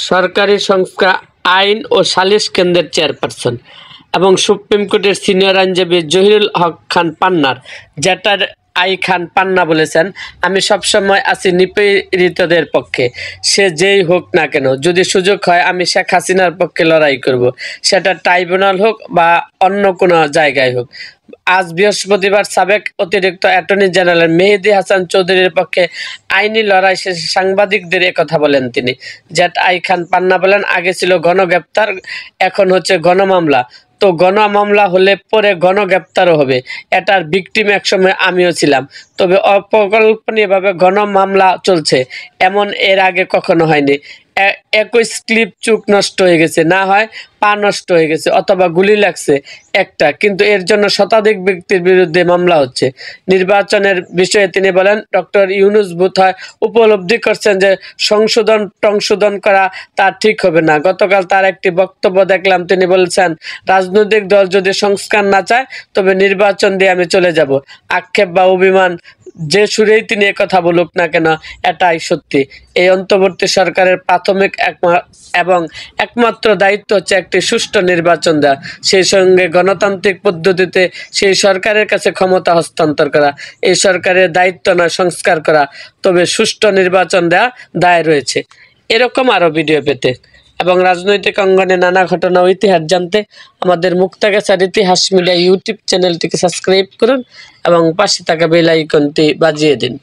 সরকারি সংস্থা আইন ও সালিশ কেন্দ্রের চেয়ারপারসন এবং সুপ্রিম কোর্টের সিনিয়র আইনজীবী জহিরুল হক খান পান্নার জেটার আই খান পান্না বলেছেন, আমি সবসময় আছি নিপীড়িতদের পক্ষে, সে যেই হোক না কেন। যদি সুযোগ হয় আমি শেখ হাসিনার পক্ষে লড়াই করব, সেটা ট্রাইব্যুনাল হোক বা অন্য কোনো জায়গায় হোক। আজ বৃহস্পতিবার সাবেক অতিরিক্ত অ্যাটর্নি জেনারেল মেহেদী হাসান চৌধুরীর পক্ষে আইনি লড়াই শেষে সাংবাদিকদের কথা বলেন তিনি। জেট আই খান পান্না বলেন, আগে ছিল গণগ্রেপ্তার, এখন হচ্ছে গণমামলা। তো গণমামলা হলে পরে গণগ্রেপ্তারও হবে। এটার ভিকটিম একসময় আমিও ছিলাম, তবে অপকল্পনীয়ভাবে গণমামলা চলছে, এমন এর আগে কখনো হয়নি। একই স্লিপ চুক নষ্ট হয়ে গেছে, না হয় পা নষ্ট হয়ে গেছে অথবা গুলি লাগছে একটা, কিন্তু এর জন্য শতাধিক ব্যক্তির বিরুদ্ধে মামলা হচ্ছে। নির্বাচনের বিষয়ে তিনি বলেন, ডক্টর ইউনূস বোধহয় উপলব্ধি করছেন যে সংশোধন করা তা ঠিক হবে না। গতকাল তার একটি বক্তব্য দেখলাম, তিনি বলছেন, রাজনৈতিক দল যদি সংস্কার না চায় তবে নির্বাচন দিয়ে আমি চলে যাব। আক্ষেপ বা অভিমান যে সুরেই তিনি কথা বলুক না কেন, এটাই সত্যি। এই অন্তর্বর্তী সরকারের প্রাথমিক এবং একমাত্র দায়িত্ব হচ্ছে একটি সুষ্ঠু নির্বাচন দেওয়া, সেই সঙ্গে গণতান্ত্রিক পদ্ধতিতে সেই সরকারের কাছে ক্ষমতা হস্তান্তর করা। এই সরকারের দায়িত্ব নয় সংস্কার করা, তবে সুষ্ঠু নির্বাচন দেওয়া দায় রয়েছে। এরকম আরও ভিডিও পেতে এবং রাজনৈতিক অঙ্গনে নানা ঘটনা ও ইতিহাস জানতে আমাদের মুক্তাগাছার ইতিহাস মিডিয়া ইউটিউব চ্যানেলটিকে সাবস্ক্রাইব করুন এবং পাশে থাকা বেল আইকনটি বাজিয়ে দিন।